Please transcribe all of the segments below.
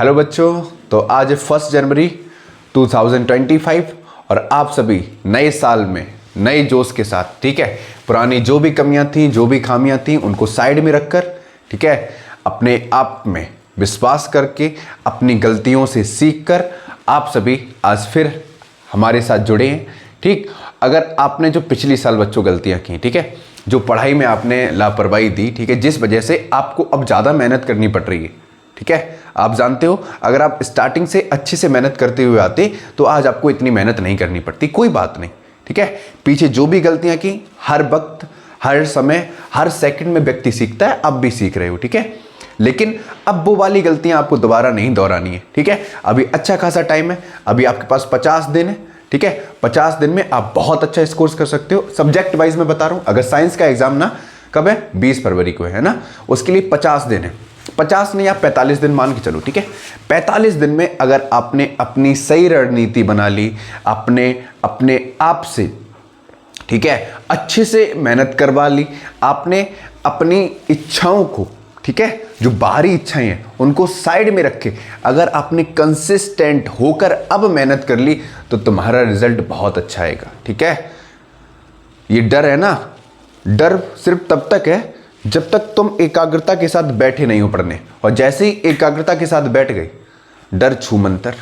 Hello बच्चों, तो आज है 1 जनवरी 2025 और आप सभी नए साल में नए जोश के साथ, ठीक है, पुरानी जो भी कमियां थी, जो भी खामियां थी, उनको साइड में रखकर, ठीक है, अपने आप में विश्वास करके, अपनी गलतियों से सीखकर आप सभी आज फिर हमारे साथ जुड़े हैं। ठीक, अगर आपने जो पिछली साल बच्चों गलतियां की, ठीक है, जो पढ़ाई में आपने लापरवाही दी, ठीक है, जिस वजह से आपको अब ज़्यादा मेहनत करनी पड़ रही है, ठीक है, आप जानते हो अगर आप स्टार्टिंग से अच्छे से मेहनत करते हुए आते तो आज आपको इतनी मेहनत नहीं करनी पड़ती। कोई बात नहीं, ठीक है, पीछे जो भी गलतियां की, हर वक्त, हर समय, हर सेकंड में व्यक्ति सीखता है, अब भी सीख रहे हो, ठीक है, लेकिन अब वो वाली गलतियां आपको दोबारा नहीं दोहरानी है, ठीक है। अभी अच्छा खासा टाइम है, अभी आपके पास 50 दिन है, ठीक है, 50 दिन में आप बहुत अच्छा स्कोर कर सकते हो। सब्जेक्ट वाइज मैं बता रहा हूं, अगर साइंस का एग्जाम ना कब है, 20 फरवरी को है ना, उसके लिए 50 दिन है, 50 नहीं, आप 45 दिन मान के चलो, ठीक है। 45 दिन में अगर आपने अपनी सही रणनीति बना ली, अपने आप से, ठीक है, अच्छे से मेहनत करवा ली, आपने अपनी इच्छाओं को, ठीक है, जो बाहरी इच्छाएं हैं उनको साइड में रखे, अगर आपने कंसिस्टेंट होकर अब मेहनत कर ली तो तुम्हारा रिजल्ट बहुत अच्छा आएगा, ठीक है। ये डर है ना, डर सिर्फ तब तक है जब तक तुम एकाग्रता के साथ बैठे नहीं हो पढ़ने, और जैसे ही एकाग्रता के साथ बैठ गए, डर छूमंतर।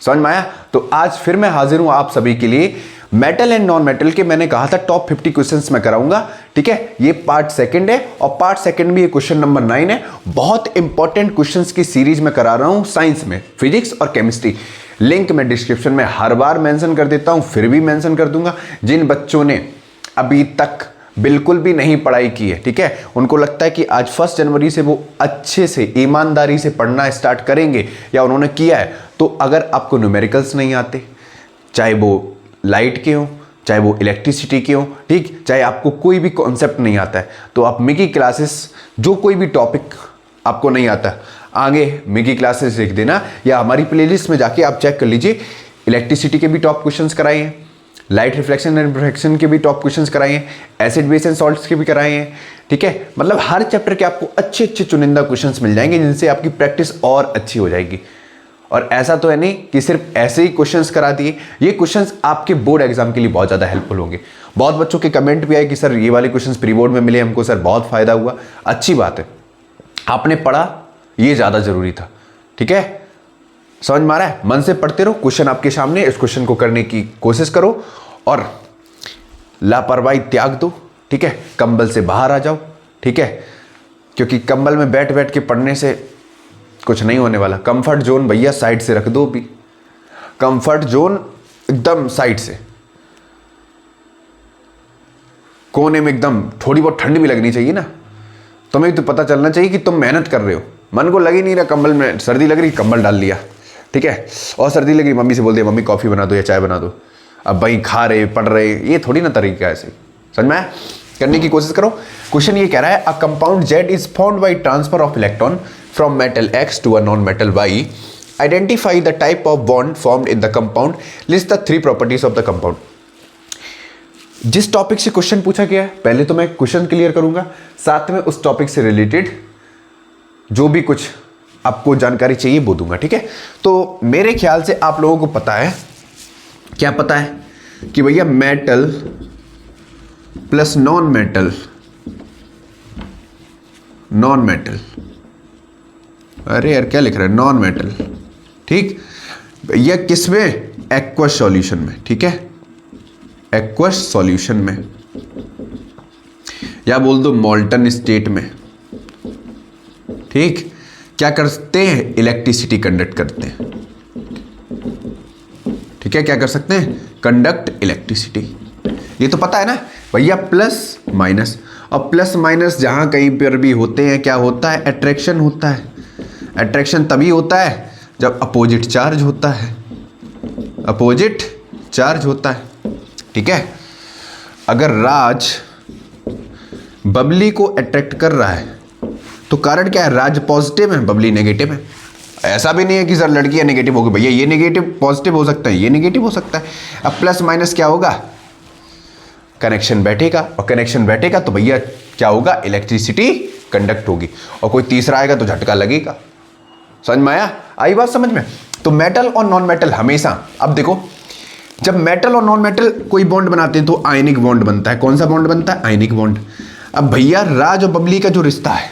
समझ में आया? तो आज फिर मैं हाजिर हूं आप सभी के लिए मेटल एंड नॉन मेटल के, मैंने कहा था टॉप 50 क्वेश्चंस मैं कराऊंगा, ठीक है। ये पार्ट सेकंड है और पार्ट सेकंड में ये क्वेश्चन नंबर 9 है। बहुत इंपॉर्टेंट क्वेश्चंस की सीरीज में करा रहा हूं साइंस में, फिजिक्स और केमिस्ट्री। लिंक मैं डिस्क्रिप्शन में हर बार मेंशन कर देता हूं, फिर भी मेंशन कर दूंगा। जिन बच्चों ने अभी तक बिल्कुल भी नहीं पढ़ाई की है, ठीक है, उनको लगता है कि आज 1 जनवरी से वो अच्छे से ईमानदारी से पढ़ना स्टार्ट करेंगे या उन्होंने किया है, तो अगर आपको न्यूमेरिकल्स नहीं आते, चाहे वो लाइट के हों, चाहे वो इलेक्ट्रिसिटी के हों, ठीक, चाहे आपको कोई भी कॉन्सेप्ट नहीं आता है, तो आप मिकी क्लासेस, जो कोई भी टॉपिक आपको नहीं आता, आगे मिकी क्लासेस लिख देना या हमारी प्लेलिस्ट में जाके आप चेक कर लीजिए। इलेक्ट्रिसिटी के भी टॉप क्वेश्चंस कराए हैं, लाइट रिफ्लेक्शन एंड रिफ्रैक्शन के भी टॉप क्वेश्चंस कराए हैं, एसिड बेस एंड सॉल्ट्स के भी कराए हैं, ठीक है। मतलब हर चैप्टर के आपको अच्छे अच्छे चुनिंदा क्वेश्चंस मिल जाएंगे जिनसे आपकी प्रैक्टिस और अच्छी हो जाएगी। और ऐसा तो है नहीं कि सिर्फ ऐसे ही क्वेश्चंस करा दिए, ये क्वेश्चंस आपके बोर्ड एग्जाम के लिए बहुत ज़्यादा हेल्पफुल होंगे। बहुत बच्चों के कमेंट भी आए कि सर ये वाले क्वेश्चंस प्री बोर्ड में मिले हमको, सर बहुत फायदा हुआ। अच्छी बात है, आपने पढ़ा, ये ज़्यादा जरूरी था, ठीक है। समझ में आ रहा है? मन से पढ़ते रहो, क्वेश्चन आपके सामने, इस क्वेश्चन को करने की कोशिश करो और लापरवाही त्याग दो, ठीक है, कंबल से बाहर आ जाओ, ठीक है, क्योंकि कंबल में बैठ बैठ के पढ़ने से कुछ नहीं होने वाला। कंफर्ट जोन भैया साइड से रख दो, भी कंफर्ट जोन एकदम साइड से, कोने में एकदम। थोड़ी बहुत ठंड भी लगनी चाहिए ना, तुम्हें तो पता चलना चाहिए कि तुम मेहनत कर रहे हो। मन को लग ही नहीं रहा, कंबल में सर्दी लग रही, कंबल डाल लिया, ठीक है, और सर्दी लग रही, मम्मी से बोल दिया मम्मी कॉफी बना दो या चाय बना दो। अब भाई खा रहे, पढ़ रहे, ये थोड़ी ना तरीका है ऐसे। समझ में आया? करने की कोशिश करो। क्वेश्चन ये कह रहा है, a compound Z is formed by transfer of electron from metal X to a non metal Y। Identify the type of bond formed in the compound, list the 3 properties of the compound. जिस topic से question पूछा गया है, पहले तो मैं question clear करूंगा, साथ में उस टॉपिक से रिलेटेड जो भी कुछ आपको जानकारी चाहिए वो दूंगा, ठीक है। तो मेरे ख्याल से आप लोगों को पता है, क्या पता है कि भैया metal plus non metal, non metal, अरे यार क्या लिख रहा है, नॉन मेटल, ठीक, भैया किसमें, एक्वस सॉल्यूशन में, ठीक है, एक्वस सॉल्यूशन में, या बोल दो मॉल्टन स्टेट में, ठीक, क्या करते हैं, इलेक्ट्रिसिटी कंडक्ट करते हैं, ठीक है, क्या कर सकते हैं, कंडक्ट इलेक्ट्रिसिटी। ये तो पता है ना भैया, प्लस माइनस, और प्लस माइनस जहां कहीं पर भी होते हैं, क्या होता है, अट्रैक्शन होता है। अट्रैक्शन तभी होता है जब अपोजिट चार्ज होता है, अपोजिट चार्ज होता है, ठीक है। अगर राज बबली को अट्रैक्ट कर रहा है तो कारण क्या है, राज पॉजिटिव है, बबली नेगेटिव है। ऐसा भी नहीं है कि सर लड़कियां नेगेटिव होगी, भैया ये नेगेटिव पॉजिटिव हो सकता है, ये नेगेटिव हो सकता है। अब प्लस माइनस क्या होगा, कनेक्शन बैठेगा, और कनेक्शन बैठेगा तो भैया क्या होगा, इलेक्ट्रिसिटी कंडक्ट होगी, और कोई तीसरा आएगा तो झटका लगेगा। समझ में आया? आई बात समझ में? तो मेटल और नॉन मेटल हमेशा, अब देखो जब मेटल और नॉन मेटल कोई बॉन्ड बनाते हैं तो आयनिक बॉन्ड बनता है। कौन सा बॉन्ड बनता है? Ionic bond. अब भैया राज और बबली का जो रिश्ता है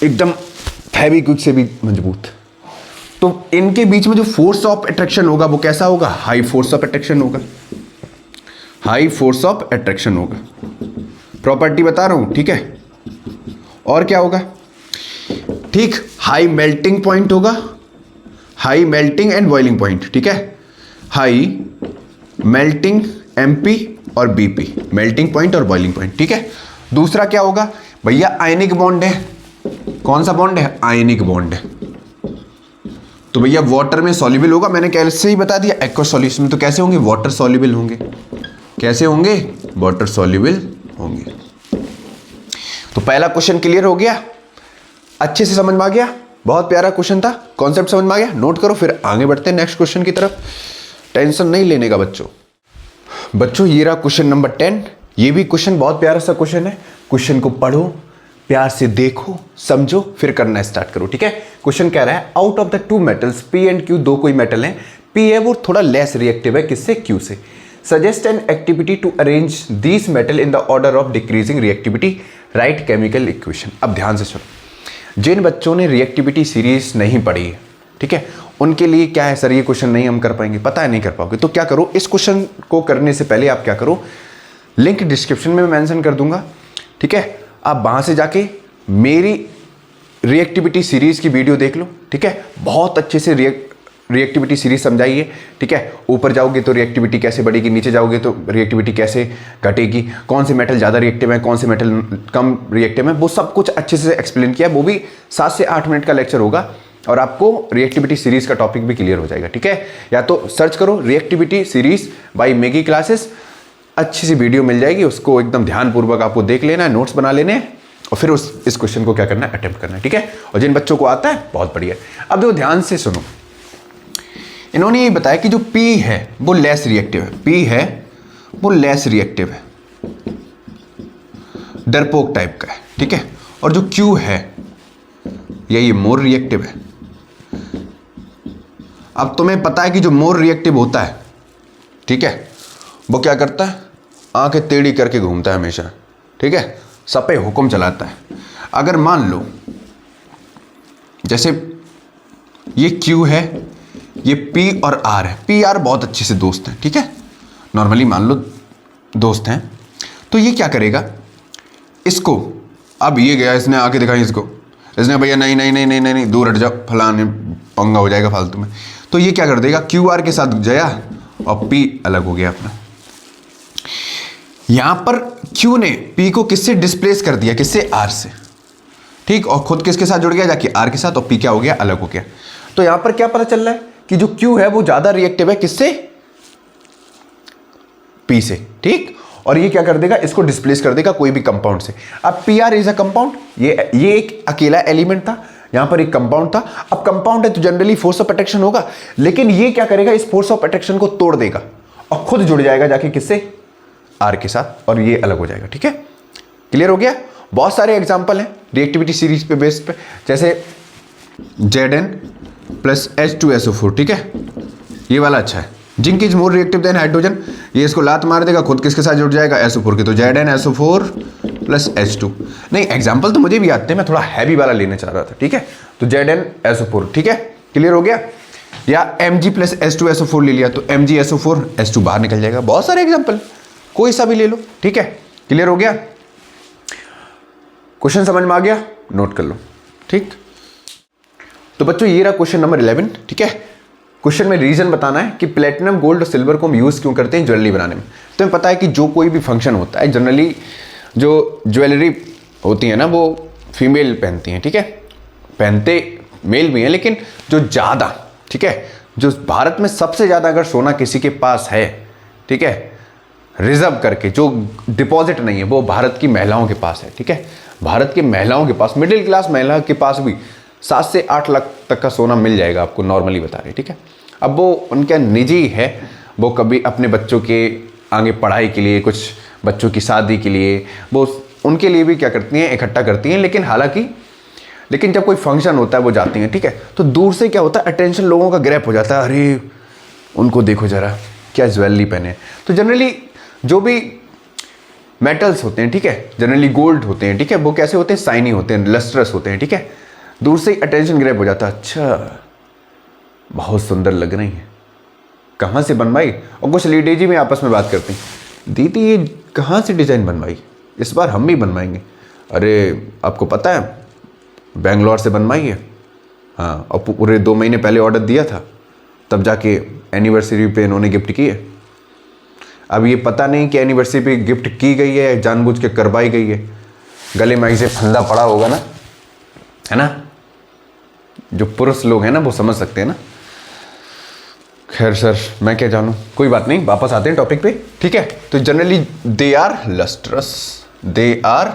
एकदम फेविक्विक से भी मजबूत, तो इनके बीच में जो फोर्स ऑफ अट्रैक्शन होगा वो कैसा होगा? हाई फोर्स ऑफ अट्रैक्शन होगा। हाई फोर्स ऑफ अट्रैक्शन होगा, प्रॉपर्टी बता रहा हूं, ठीक है। और क्या होगा? ठीक, हाई मेल्टिंग पॉइंट होगा, high melting and boiling point, ठीक है। हाई मेल्टिंग एमपी और बीपी, मेल्टिंग पॉइंट और बॉइलिंग पॉइंट, ठीक है। दूसरा क्या होगा भैया? आयनिक बॉन्ड है। कौन सा बॉन्ड है? आयनिक बॉन्ड है। तो भैया वाटर में सॉल्युबल होगा, मैंने कैसे ही बता दिया, एक्वस सॉल्यूशन में। तो कैसे होंगे? वाटर सॉल्युबल होंगे। कैसे होंगे? वाटर सॉल्युबल होंगे। तो पहला क्वेश्चन क्लियर हो गया, अच्छे से समझ में आ गया, बहुत प्यारा क्वेश्चन था, कॉन्सेप्ट समझ में आ गया। नोट करो, फिर आगे बढ़ते हैं नेक्स्ट क्वेश्चन की तरफ। टेंशन नहीं लेने का बच्चों ये रहा क्वेश्चन नंबर 10। ये भी क्वेश्चन बहुत प्यारा सा क्वेश्चन है। क्वेश्चन को पढ़ो, प्यार से देखो, समझो, फिर करना स्टार्ट करो, ठीक है। क्वेश्चन कह रहा है out of the two metals P and Q, दो कोई मेटल है, पी है वो थोड़ा लेस रिएक्टिव है, किससे? क्यू से। Suggest an activity to arrange this metal in the order of decreasing reactivity, write chemical equation. अब ध्यान से सुनो, जिन बच्चों ने रिएक्टिविटी सीरीज नहीं पढ़ी है, ठीक है, उनके लिए क्या है सर ये क्वेश्चन नहीं हम कर पाएंगे, पता है नहीं कर पाओगे। तो क्या करो, इस क्वेश्चन को करने से पहले आप क्या करो, लिंक डिस्क्रिप्शन में मेंशन कर दूंगा, ठीक है। आप वहां से जाके मेरी रिएक्टिविटी सीरीज की वीडियो देख लो, ठीक है। बहुत अच्छे से रिएक्टिविटी सीरीज समझाइए, ठीक है। ऊपर जाओगे तो रिएक्टिविटी कैसे बढ़ेगी, नीचे जाओगे तो रिएक्टिविटी कैसे घटेगी, कौन से मेटल ज़्यादा रिएक्टिव है, कौन से मेटल कम रिएक्टिव है, वो सब कुछ अच्छे से एक्सप्लेन किया। वो भी 7 से 8 मिनट का लेक्चर होगा और आपको रिएक्टिविटी सीरीज का टॉपिक भी क्लियर हो जाएगा, ठीक है। या तो सर्च करो reactivity series by Maggi classes, अच्छी सी वीडियो मिल जाएगी, उसको एकदम ध्यानपूर्वक आपको देख लेना है, नोट्स बना लेने हैं और फिर इस क्वेश्चन को क्या करना है, अटेम्प्ट करना है, ठीक है। और जिन बच्चों को आता है बहुत बढ़िया। अब देखो ध्यान से सुनो, इन्होंने ये बताया कि जो P है वो लेस रिएक्टिव है, P है वो लेस रिएक्टिव है, डरपोक टाइप का है, ठीक है। और जो Q है ये मोर रिएक्टिव है। अब तुम्हें पता है कि जो मोर रिएक्टिव होता है, ठीक है, वो क्या करता है, आंखें टेढ़ी करके घूमता है हमेशा, ठीक है, सब पे हुक्म चलाता है। अगर मान लो जैसे ये Q है, ये P और R है, P R बहुत अच्छे से दोस्त हैं, ठीक है, नॉर्मली मान लो दोस्त हैं, तो ये क्या करेगा, इसको, अब ये गया, इसने आके दिखाई इसको, इसने भैया नहीं नहीं नहीं नहीं नहीं, नहीं दूर हट जाओ, फलाने पंगा हो जाएगा फालतू में, तो ये क्या कर देगा, क्यू आर के साथ गया और P अलग हो गया अपना। यहां पर Q ने P को किससे डिस्प्लेस कर दिया, किससे, R से, ठीक, और खुद किसके साथ जुड़ गया, जाके R के साथ, और P क्या हो गया, अलग हो गया। तो यहां पर क्या पता चल रहा है कि जो Q है वो ज्यादा रिएक्टिव है, किससे, P से, ठीक, और ये क्या कर देगा, इसको डिस्प्लेस कर देगा कोई भी कंपाउंड से। अब PR इज अ कंपाउंड, ये एक अकेला एलिमेंट था, यहां पर एक कंपाउंड था। अब कंपाउंड है तो जनरली फोर्स ऑफ अट्रैक्शन होगा, लेकिन ये क्या करेगा, इस फोर्स ऑफ अट्रैक्शन को तोड़ देगा और खुद जुड़ जाएगा जाके किससे, R के साथ, और ये अलग हो जाएगा, ठीक है। क्लियर हो गया। बहुत सारे एग्जांपल हैं रिएक्टिविटी सीरीज पे बेस पे, जैसे Zn प्लस H2SO4, ठीक है, ये वाला अच्छा है। Zinc is more reactive than hydrogen, ये इसको लात मार देगा, खुद किसके साथ जुड़ जाएगा, SO4 के, तो ZnSO4 प्लस H2। नहीं, एग्जाम्पल तो मुझे भी आते हैं, मैं थोड़ा हैवी वाला लेने चाह रहा था, ठीक है, तो ZnSO4, ठीक है, क्लियर हो गया। या Mg प्लस H2SO4 ले लिया तो MgSO4, H2 बाहर निकल जाएगा। बहुत सारे एग्जाम्पल, कोई सा भी ले लो, ठीक है, क्लियर हो गया। क्वेश्चन समझ में आ गया, नोट कर लो, ठीक। तो बच्चों ये रहा क्वेश्चन नंबर 11, ठीक है। क्वेश्चन में रीजन बताना है कि प्लेटिनम, गोल्ड और सिल्वर को हम यूज क्यों करते हैं ज्वेलरी बनाने में। तुम्हें पता है कि जो कोई भी फंक्शन होता है, जनरली जो ज्वेलरी होती है ना वो फीमेल पहनती हैं, ठीक है, पहनते मेल भी हैं, लेकिन जो ज़्यादा, ठीक है, जो भारत में सबसे ज़्यादा अगर सोना किसी के पास है, ठीक है, रिजर्व करके, जो डिपॉजिट नहीं है, वो भारत की महिलाओं के पास है, ठीक है। भारत की महिलाओं के पास, मिडिल क्लास महिला के पास भी 7 से 8 लाख तक का सोना मिल जाएगा आपको, नॉर्मली बता रहे, ठीक है। अब वो उनका निजी है, वो कभी अपने बच्चों के आगे पढ़ाई के लिए, कुछ बच्चों की शादी के लिए, वो उनके लिए भी क्या करती हैं, इकट्ठा करती हैं। लेकिन हालांकि लेकिन जब कोई फंक्शन होता है वो जाती हैं, ठीक है। तो दूर से क्या होता है, अटेंशन लोगों का ग्रैब हो जाता है, अरे उनको देखो जरा क्या ज्वेलरी पहने। तो जनरली जो भी मेटल्स होते हैं, ठीक है, जनरली गोल्ड होते हैं, ठीक है, वो कैसे होते हैं, शाइनी होते हैं, लस्ट्रस होते हैं, ठीक है। दूर से ही अटेंशन ग्रैब हो जाता है, अच्छा बहुत सुंदर लग रही है, कहाँ से बनवाई। और कुछ लेडीज में आपस में बात करती हैं, दीदी ये कहाँ से डिज़ाइन बनवाई, इस बार हम भी बनवाएंगे। अरे आपको पता है बेंगलोर से बनवाई है, हाँ, और पूरे 2 महीने पहले ऑर्डर दिया था, तब जाके एनिवर्सरी पे इन्होंने गिफ्ट की है। अब ये पता नहीं कि एनिवर्सरी पे गिफ्ट की गई है या जानबूझ के करवाई गई है, गले में ऐसे फंदा पड़ा होगा ना, है ना। जो पुरुष लोग हैं ना वो समझ सकते हैं ना। खैर सर मैं क्या जानूँ, कोई बात नहीं, वापस आते हैं टॉपिक पे, ठीक है। तो generally they are lustrous, they are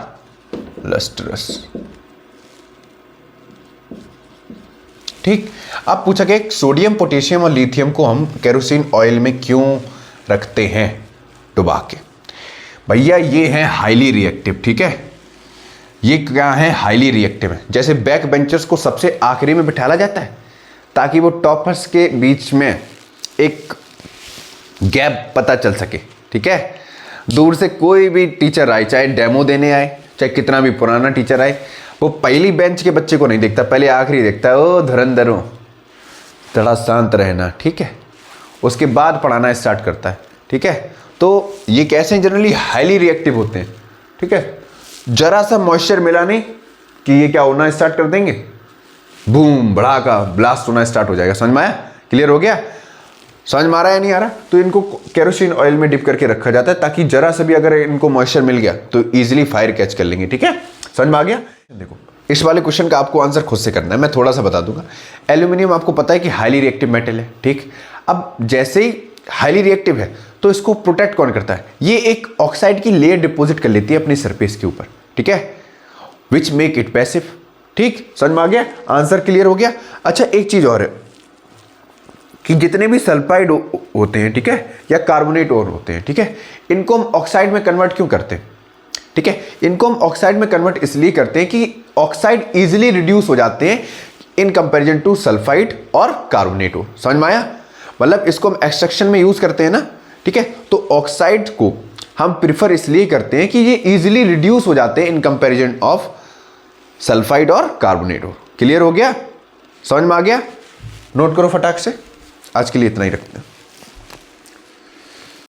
lustrous, ठीक। अब पूछा गया सोडियम, पोटेशियम और लिथियम को हम केरोसिन ऑयल में क्यों रखते हैं डुबा के। भैया ये है हाईली रिएक्टिव, ठीक है। ये क्या है, हाईली रिएक्टिव है। जैसे बैक बेंचर्स को सबसे आखिरी में बिठाया जाता है ताकि वो टॉपर्स के बीच में एक गैप पता चल सके, ठीक है। दूर से कोई भी टीचर आए, चाहे डेमो देने आए, चाहे कितना भी पुराना टीचर आए, वो पहली बेंच के बच्चे को नहीं देखता, पहले आखिरी देखता है। ओ धुरंधरों थोड़ा शांत रहना, ठीक है, उसके बाद पढ़ाना स्टार्ट करता है, ठीक है। तो ये कैसे जनरली हाईली रिएक्टिव होते हैं, ठीक है। जरा सा मॉइस्चर मिला नहीं कि ये क्या होना स्टार्ट कर देंगे, बूम भड़ाका ब्लास्ट होना स्टार्ट हो जाएगा। समझ में आया, क्लियर हो गया, समझ में आ रहा है नहीं आ रहा। तो इनको केरोसिन ऑयल में डिप करके रखा जाता है ताकि जरा सा भी अगर इनको मॉइस्चर मिल गया तो इजीली फायर कैच कर लेंगे, ठीक है। समझ में आ गया। देखो इस वाले क्वेश्चन का आपको आंसर खुद से करना है, मैं थोड़ा सा बता दूंगा। एल्यूमिनियम आपको पता है कि हाईली रिएक्टिव मेटल है, ठीक। अब जैसे ही हाईली रिएक्टिव है तो इसको प्रोटेक्ट कौन करता है, ये एक ऑक्साइड की लेयर डिपॉजिट कर लेती है अपनी सरफेस के ऊपर, ठीक है, विच मेक इट पैसिव, ठीक। समझ में आ गया, आंसर क्लियर हो गया। अच्छा एक चीज और है कि जितने भी सल्फाइड होते हैं, ठीक है, या कार्बोनेट और होते हैं, ठीक है, इनको हम ऑक्साइड में कन्वर्ट क्यों करते हैं, ठीक है। इनको हम ऑक्साइड में कन्वर्ट इसलिए करते हैं कि ऑक्साइड इजीली रिड्यूस हो जाते हैं इन कंपैरिजन टू सल्फाइड और कार्बोनेट और। समझ में आया, मतलब इसको हम एक्सट्रैक्शन में यूज करते हैं ना, ठीक है। तो ऑक्साइड को हम प्रिफर इसलिए करते हैं कि ये इजीली रिड्यूस हो जाते हैं इन कंपैरिजन ऑफ सल्फाइड और कार्बोनेट और। क्लियर हो गया, समझ में आ गया, नोट करो फटाक से। आज के लिए इतना ही रखते हैं।